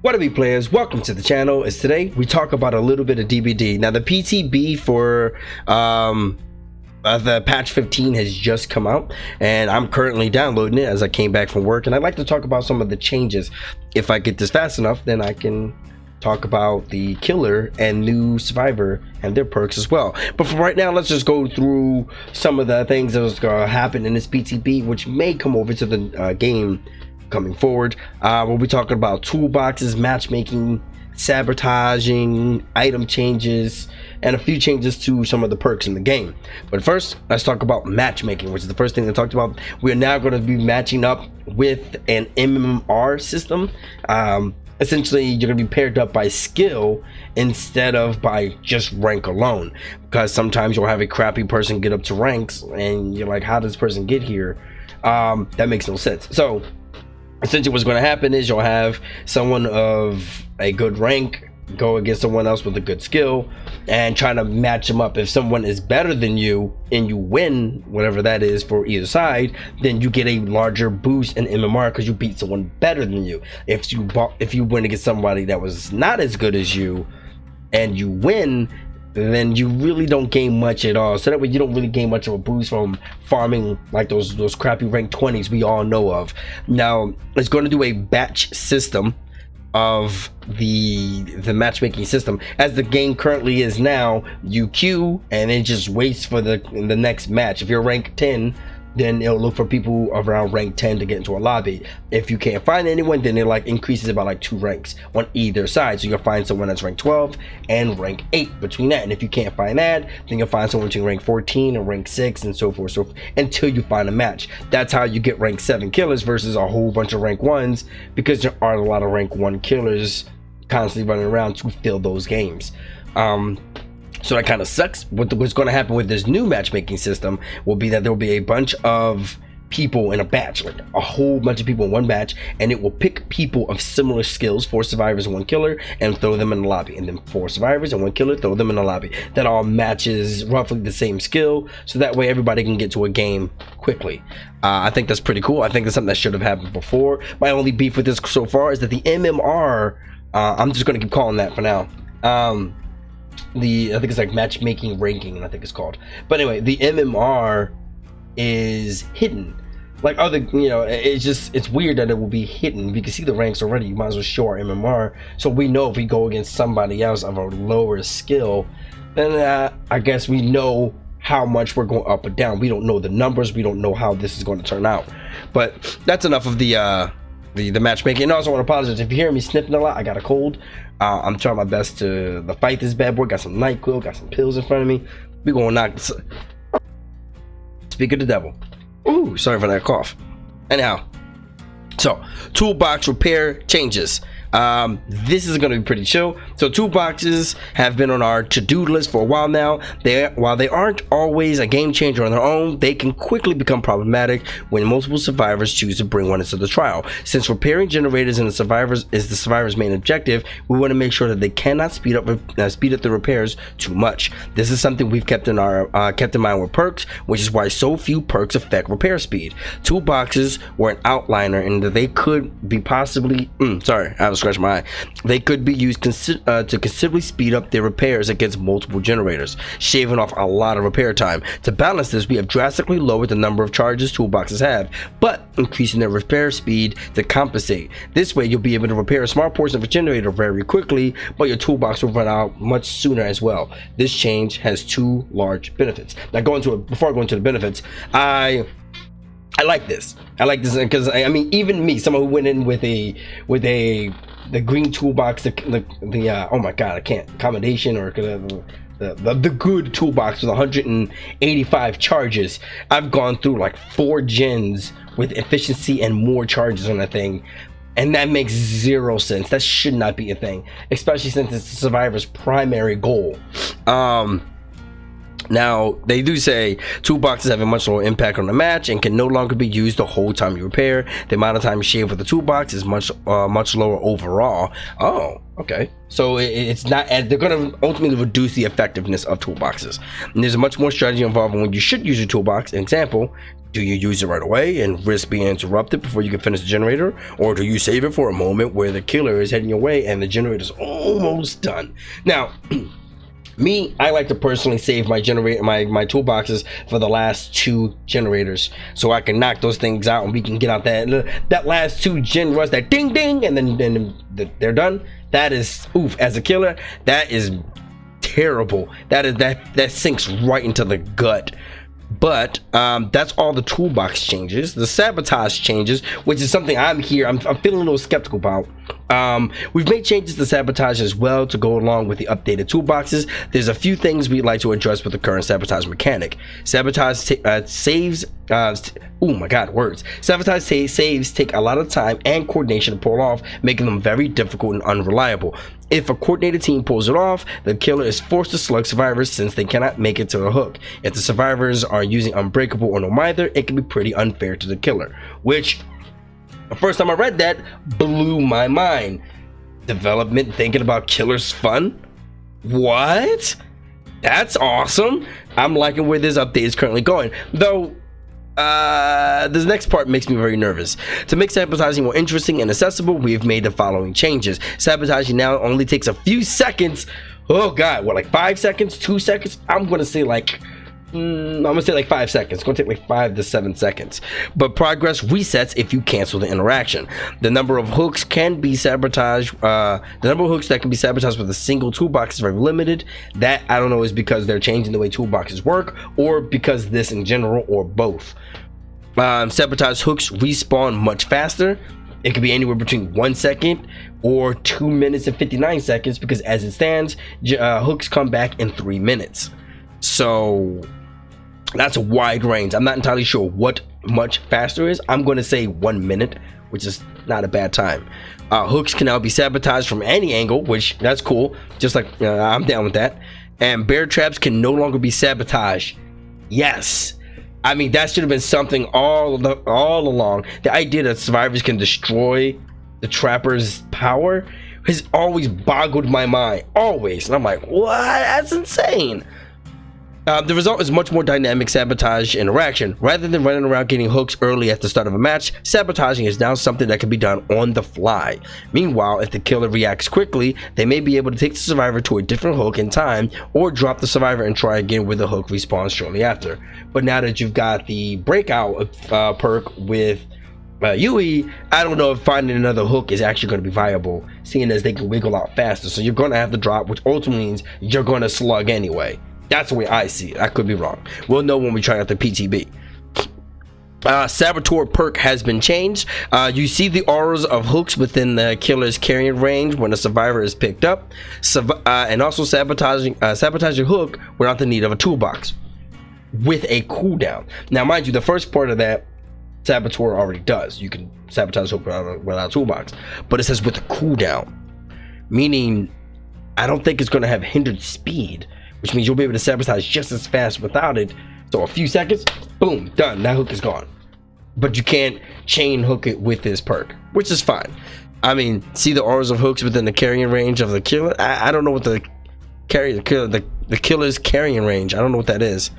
What up, players? Welcome to the channel. As today we talk about a little bit of DBD. Now the PTB for the patch 15 has just come out, and I'm currently downloading it as I came back from work, and I'd like to talk about some of the changes. If I get this fast enough, then I can talk about the killer and new survivor and their perks as well. But for right now, let's just go through some of the things that was going to happen in this PTB, which may come over to the game coming forward. We'll be talking about toolboxes, matchmaking, sabotaging, item changes, and a few changes to some of the perks in the game. But first, let's talk about matchmaking, which is the first thing I talked about. We are now going to be matching up with an MMR system. Essentially, you're going to be paired up by skill instead of by just rank alone, because sometimes you'll have a crappy person get up to ranks and you're like, how does this person get here? That makes no sense. So essentially what's going to happen is you'll have someone of a good rank go against someone else with a good skill and trying to match them up. If someone is better than you and you win whatever that is for either side, then you get a larger boost in MMR because you beat someone better than you. If you win against somebody that was not as good as you and you win, then you really don't gain much at all. So that way you don't really gain much of a boost from farming like those crappy rank 20s we all know of. Now it's going to do a batch system of the matchmaking system. As the game currently is now, you queue and it just waits for the next match. If you're rank 10, then it'll look for people around rank 10 to get into a lobby. If you can't find anyone, then it like increases it by like 2 ranks on either side. So you'll find someone that's rank 12 and rank 8 between that. And if you can't find that, then you'll find someone between rank 14 and rank 6 and so forth, until you find a match. That's how you get rank 7 killers versus a whole bunch of rank 1s, because there are a lot of rank 1 killers constantly running around to fill those games. So that kind of sucks. What's going to happen with this new matchmaking system will be that there will be a bunch of people in a batch, like a whole bunch of people in one batch, and it will pick people of similar skills, 4 survivors and 1 killer, and throw them in the lobby, and then 4 survivors and 1 killer, throw them in the lobby. That all matches roughly the same skill, so that way everybody can get to a game quickly. I think that's pretty cool. I think that's something that should have happened before. My only beef with this so far is that the MMR, I'm just going to keep calling that for now. I think it's like matchmaking ranking, I think it's called. But anyway, the MMR is hidden. Like other, it's weird that it will be hidden. We can see the ranks already. You might as well show our MMR, so we know if we go against somebody else of a lower skill, then I guess we know how much we're going up or down. We don't know the numbers. We don't know how this is going to turn out. But that's enough of the matchmaking. And also I want to apologize if you hear me sniffing a lot. I got a cold. I'm trying my best to fight this bad boy. Got some NyQuil, got some pills in front of me. We gonna knock this. Speak of the devil. Ooh, sorry for that cough. Anyhow, so toolbox repair changes. This is going to be pretty chill. So toolboxes have been on our to-do list for a while now. While they aren't always a game changer on their own, they can quickly become problematic when multiple survivors choose to bring one into the trial. Since repairing generators and the survivor's main objective, we want to make sure that they cannot speed up the repairs too much. This is something we've kept in mind with perks, which is why so few perks affect repair speed. Toolboxes were an outliner, and they could be possibly scratch my eye. They could be used to considerably speed up their repairs against multiple generators, shaving off a lot of repair time. To balance this, we have drastically lowered the number of charges toolboxes have, but increasing their repair speed to compensate. This way, you'll be able to repair a small portion of a generator very quickly, but your toolbox will run out much sooner as well. This change has 2 large benefits. Now, before I go into the benefits, I like this. I like this because I mean, even me, someone who went in with the green toolbox, oh my god, I can't, accommodation or the good toolbox with 185 charges. I've gone through like 4 gens with efficiency and more charges on that thing, and that makes 0 sense. That should not be a thing, especially since it's the survivor's primary goal. Now, they do say toolboxes have a much lower impact on the match and can no longer be used the whole time you repair. The amount of time you shave with the toolbox is much lower overall. Oh, okay. So it's not, they're going to ultimately reduce the effectiveness of toolboxes. And there's much more strategy involved when you should use your toolbox. An example, Do you use it right away and risk being interrupted before you can finish the generator, or do you save it for a moment where the killer is heading your way and the generator is almost done? Now, me, I like to personally save my generator, my toolboxes for the last 2 generators, so I can knock those things out and we can get out that last 2 gen rush, that ding ding, and then they're done. That is oof. As a killer, that is terrible. That sinks right into the gut. But that's all the toolbox changes. The sabotage changes, which is something I'm feeling a little skeptical about. We've made changes to sabotage as well to go along with the updated toolboxes. There's a few things we'd like to address with the current sabotage mechanic. Sabotage saves saves take a lot of time and coordination to pull off, making them very difficult and unreliable. If a coordinated team pulls it off, the killer is forced to slug survivors since they cannot make it to the hook. If the survivors are using unbreakable or no mither, it can be pretty unfair to the killer, which the first time I read that blew my mind. Development thinking about killers fun? What? That's awesome. I'm liking where this update is currently going, though. This next part makes me very nervous. To make sabotaging more interesting and accessible, we've made the following changes. Sabotaging now only takes a few seconds. Oh god, what, like 5 seconds, 2 seconds? I'm gonna say like 5 seconds. It's gonna take like 5 to 7 seconds, but progress resets if you cancel the interaction. The number of hooks can be sabotaged. The number of hooks that can be sabotaged with a single toolbox is very limited. That, I don't know, is because they're changing the way toolboxes work, or because this in general, or both. Sabotage hooks respawn much faster. It could be anywhere between 1 second or 2 minutes and 59 seconds, because as it stands, hooks come back in 3 minutes. So that's a wide range. I'm not entirely sure what much faster is. I'm going to say 1 minute, which is not a bad time. Hooks can now be sabotaged from any angle, which that's cool. Just like I'm down with that. And bear traps can no longer be sabotaged. Yes. I mean, that should have been something all along. The idea that survivors can destroy the trapper's power has always boggled my mind. Always. And I'm like, what? That's insane. The result is much more dynamic sabotage interaction. Rather than running around getting hooks early at the start of a match, sabotaging is now something that can be done on the fly. Meanwhile, if the killer reacts quickly, they may be able to take the survivor to a different hook in time, or drop the survivor and try again with the hook respawns shortly after. But now that you've got the breakout perk with Yui, I don't know if finding another hook is actually going to be viable, seeing as they can wiggle out faster. So you're going to have to drop, which ultimately means you're going to slug anyway. That's the way I see it. I could be wrong. We'll know when we try out the PTB. Saboteur perk has been changed. You see the auras of hooks within the killer's carrying range when a survivor is picked up, and also sabotaging hook without the need of a toolbox with a cooldown. Now, mind you, the first part of that Saboteur already does. You can sabotage hook without a toolbox, but it says with a cooldown, meaning I don't think it's going to have hindered speed, which means you'll be able to sabotage just as fast without it. So a few seconds, boom, done. That hook is gone. But you can't chain hook it with this perk, which is fine. I mean, see the auras of hooks within the carrying range of the killer. I don't know what the killer's carrying range. I don't know what that is.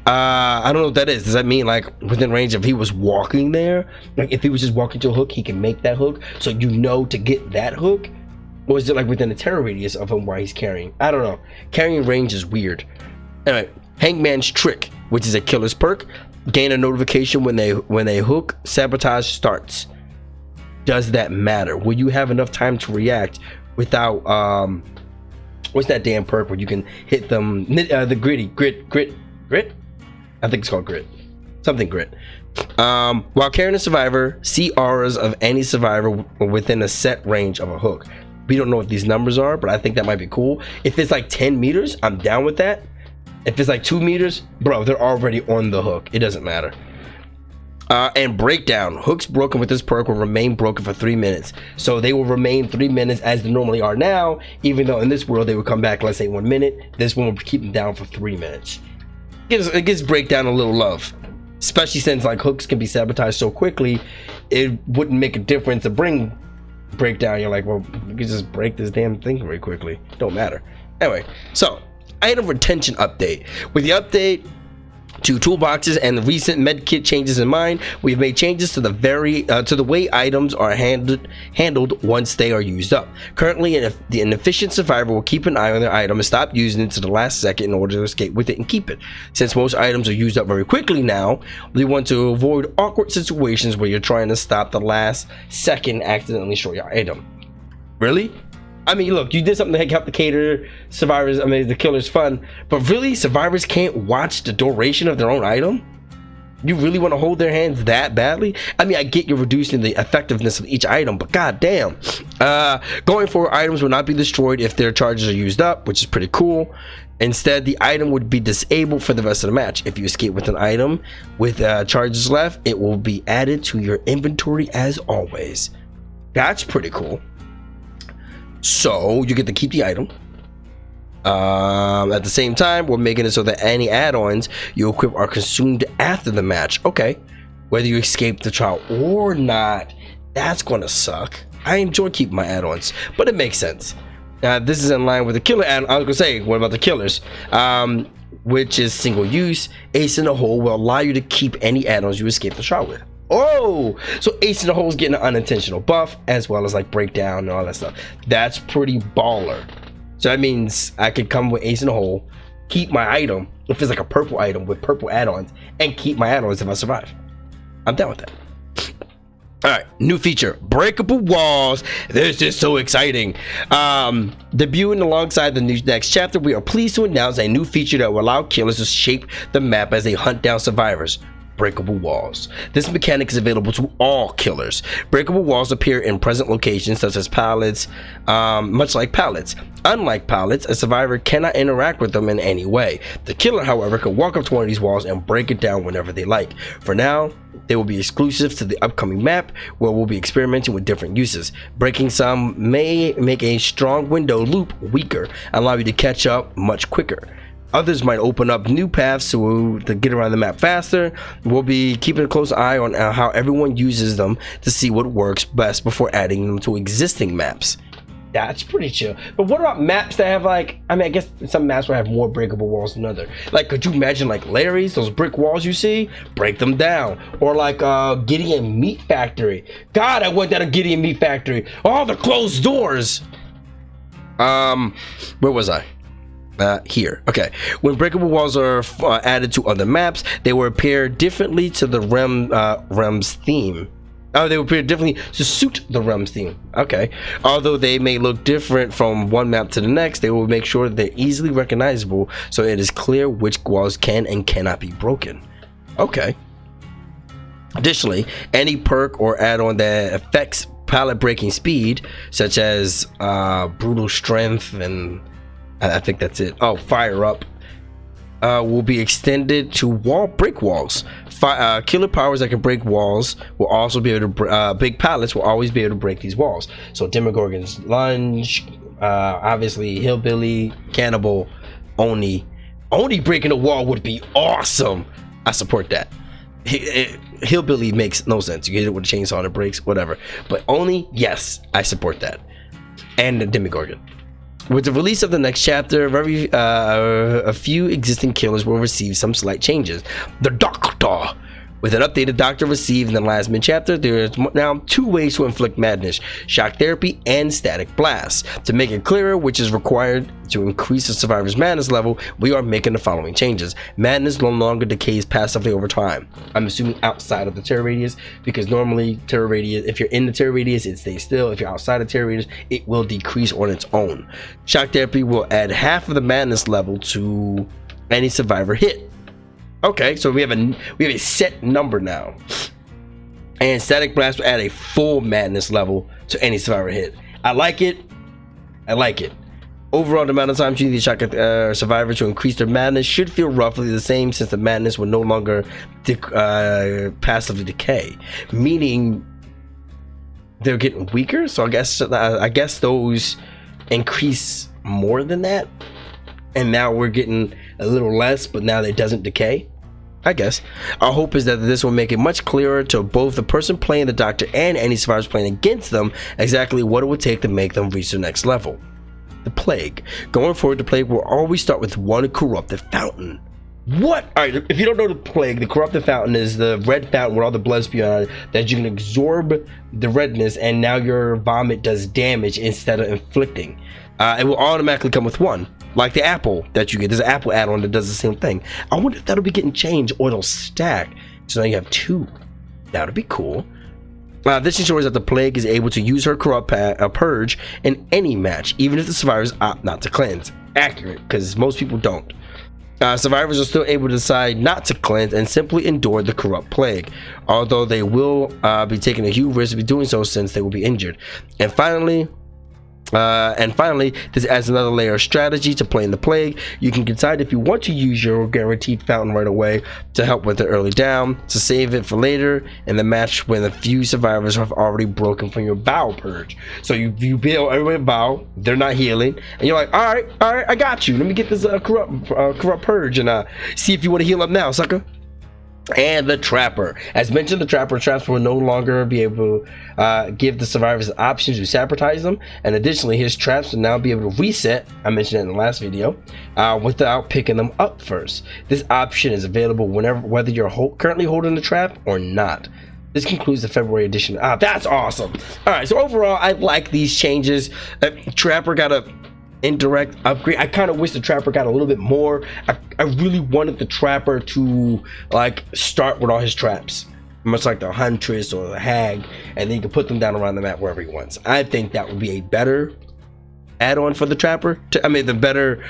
I don't know what that is. Does that mean like within range if he was walking there? Like if he was just walking to a hook, he can make that hook. So you know to get that hook. Or is it like within the terror radius of him while he's carrying? I don't know. Carrying range is weird. Anyway, Hangman's Trick, which is a killer's perk. Gain a notification when they hook sabotage starts. Does that matter? Will you have enough time to react without what's that damn perk where you can hit them? The grit. I think it's called grit. Something grit. While carrying a survivor, see auras of any survivor within a set range of a hook. We don't know what these numbers are, but I think that might be cool. If it's like 10 meters, I'm down with that. If it's like 2 meters, bro, they're already on the hook. It doesn't matter. And breakdown. Hooks broken with this perk will remain broken for 3 minutes. So they will remain 3 minutes as they normally are now, even though in this world they would come back, let's say 1 minute. This one will keep them down for 3 minutes. It gives breakdown a little love. Especially since like hooks can be sabotaged so quickly, it wouldn't make a difference to bring breakdown. You're like, well, you can just break this damn thing very quickly. Don't matter. Anyway, so item retention update. With the update, To toolboxes and the recent medkit changes in mind, we've made changes to the way items are handled once they are used up. Currently, an efficient survivor will keep an eye on their item and stop using it to the last second in order to escape with it and keep it. Since most items are used up very quickly now, we want to avoid awkward situations where you're trying to stop the last second and accidentally destroy your item. Really? I mean, look, you did something to help the cater survivors. I mean, the killer's fun, but really, survivors can't watch the duration of their own item? You really want to hold their hands that badly? I mean, I get you're reducing the effectiveness of each item, but goddamn. Going forward, items will not be destroyed if their charges are used up, which is pretty cool. Instead, the item would be disabled for the rest of the match. If you escape with an item with charges left, it will be added to your inventory as always. That's pretty cool. So you get to keep the item. At the same time, we're making it so that any add-ons you equip are consumed after the match. Okay, whether you escape the trial or not, that's gonna suck. I enjoy keeping my add-ons, but it makes sense. This is in line with the killer add-on. I was gonna say, what about the killers? Which is single use. Ace in the hole will allow you to keep any add-ons you escape the trial with. Oh, so Ace in the Hole is getting an unintentional buff as well as like breakdown and all that stuff. That's pretty baller. So that means I could come with Ace in the Hole, keep my item if it's like a purple item with purple add-ons, and keep my add-ons if I survive. I'm down with that. All right, new feature, breakable walls. This is so exciting. Debuting alongside the next chapter, we are pleased to announce a new feature that will allow killers to shape the map as they hunt down survivors. Breakable walls. This mechanic is available to all killers. Breakable walls appear in present locations such as pallets, much like pallets. Unlike pallets, a survivor cannot interact with them in any way. The killer, however, can walk up to one of these walls and break it down whenever they like. For now, they will be exclusive to the upcoming map, where we'll be experimenting with different uses. Breaking some may make a strong window loop weaker, allow you to catch up much quicker. Others might open up new paths to get around the map faster. We'll be keeping a close eye on how everyone uses them to see what works best before adding them to existing maps. That's pretty chill. But what about maps that have like, I mean, I guess some maps will have more breakable walls than others. Like, could you imagine like Larry's, those brick walls you see? Break them down. Or like Gideon Meat Factory. God, I went down to Gideon Meat Factory. All the closed doors. Where was I? Here. Okay. When breakable walls are added to other maps, they will appear differently to the realm's theme. They will appear differently to suit the realm's theme. Okay. Although they may look different from one map to the next, they will make sure they're easily recognizable, so it is clear which walls can and cannot be broken. Okay. Additionally, any perk or add-on that affects pallet breaking speed, such as brutal strength and I think that's it. Oh, fire up will be extended to brick walls. Killer powers that can break walls will also be able to big pallets will always be able to break these walls. So Demogorgon's lunge, obviously Hillbilly, Cannibal, Oni breaking a wall would be awesome. I support that. Hillbilly makes no sense. You get it with a chainsaw that breaks, whatever. But Oni, yes, I support that. And the Demogorgon. With the release of the next chapter, a few existing killers will receive some slight changes. The Doctor. With an updated Doctor received in the last mid-chapter, there is now two ways to inflict madness: shock therapy and static blast. To make it clearer which is required to increase the survivor's madness level, we are making the following changes. Madness no longer decays passively over time. I'm assuming outside of the terror radius, because normally terror radius, if you're in the terror radius, it stays still. If you're outside of terror radius, it will decrease on its own. Shock therapy will add half of the madness level to any survivor hit. Okay, so we have a set number now. And static blast will add a full madness level to any survivor hit. I like it. Overall, the amount of time you need to shock a survivor to increase their madness should feel roughly the same, since the madness will no longer passively decay, meaning they're getting weaker. So I guess those increase more than that, and now we're getting a little less, but now it doesn't decay. I guess our hope is that this will make it much clearer to both the person playing the Doctor and any survivors playing against them exactly what it would take to make them reach the next level. The Plague. Going forward, the Plague will always start with one corrupted fountain. What? All right, if you don't know the plague, the corrupted fountain is the red fountain with all the blood spewing on it that you can absorb the redness, and now your vomit does damage instead of inflicting. It will automatically come with one, like the apple that you get. There's an apple add-on that does the same thing. I wonder if that'll be getting changed or it'll stack. So now you have two. That'll be cool. This ensures that the plague is able to use her corrupt purge in any match, even if the survivors opt not to cleanse. Accurate, because most people don't. Survivors are still able to decide not to cleanse and simply endure the corrupt plague, although they will be taking a huge risk of doing so since they will be injured. And finally, this adds another layer of strategy to playing the plague. You can decide if you want to use your guaranteed fountain right away to help with the early down, to save it for later in the match when a few survivors have already broken from your vow purge. So you build everybody vow, they're not healing, and you're like, all right, I got you. Let me get this corrupt purge and see if you want to heal up now, sucker. And the trapper, as mentioned, the traps will no longer be able to give the survivors options to sabotage them, and additionally his traps will now be able to reset, I mentioned it in the last video, without picking them up first. This option is available whether you're currently holding the trap or not. This concludes the February edition. That's awesome. All right, so overall I like these changes. Trapper got a indirect upgrade. I kind of wish the trapper got a little bit more. I really wanted the trapper to like start with all his traps, much like the huntress or the hag, and then you can put them down around the map wherever he wants. I think that would be a better add-on for the trapper. The better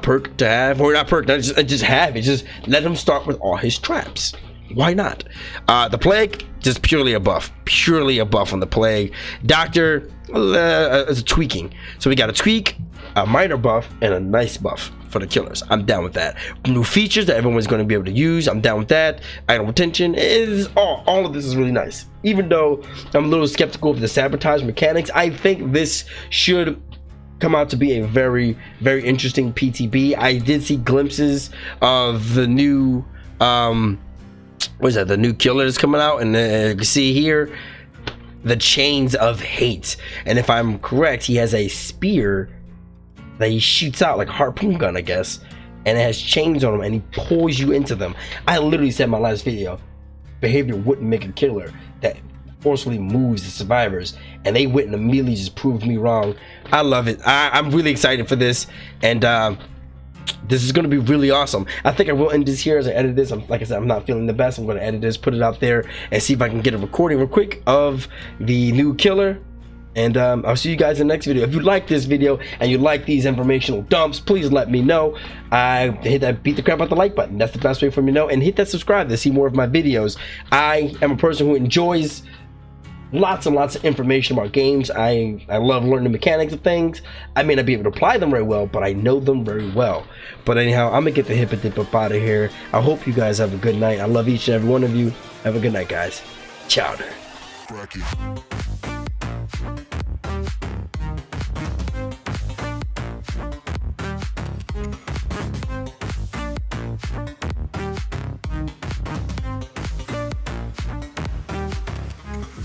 perk to have, or not perk, not just have it. Just let him start with all his traps. Why not? The plague, just purely a buff on the plague. Doctor is a tweaking. So we got a tweak, a minor buff, and a nice buff for the killers. I'm down with that. New features that everyone's going to be able to use. I'm down with that. Item retention is all of this is really nice. Even though I'm a little skeptical of the sabotage mechanics, I think this should come out to be a very, very interesting PTB. I did see glimpses of the new the new killers coming out, and you can see here the chains of hate. And if I'm correct, he has a spear that he shoots out like a harpoon gun, I guess, and it has chains on him, and he pulls you into them. I literally said in my last video, behavior wouldn't make a killer that forcefully moves the survivors, and they went and immediately just proved me wrong. I love it. I'm really excited for this, and this is going to be really awesome. I think I will end this here as I edit this. Like I said, I'm not feeling the best. I'm going to edit this, put it out there, and see if I can get a recording real quick of the new killer. And I'll see you guys in the next video. If you like this video and you like these informational dumps, please let me know. Hit that beat the crap out the like button. That's the best way for me to know. And hit that subscribe to see more of my videos. I am a person who enjoys lots and lots of information about games. I love learning the mechanics of things. I may not be able to apply them very well, but I know them very well. But anyhow, I'm gonna get the hip dip up out of here. I hope you guys have a good night. I love each and every one of you. Have a good night, guys. Ciao.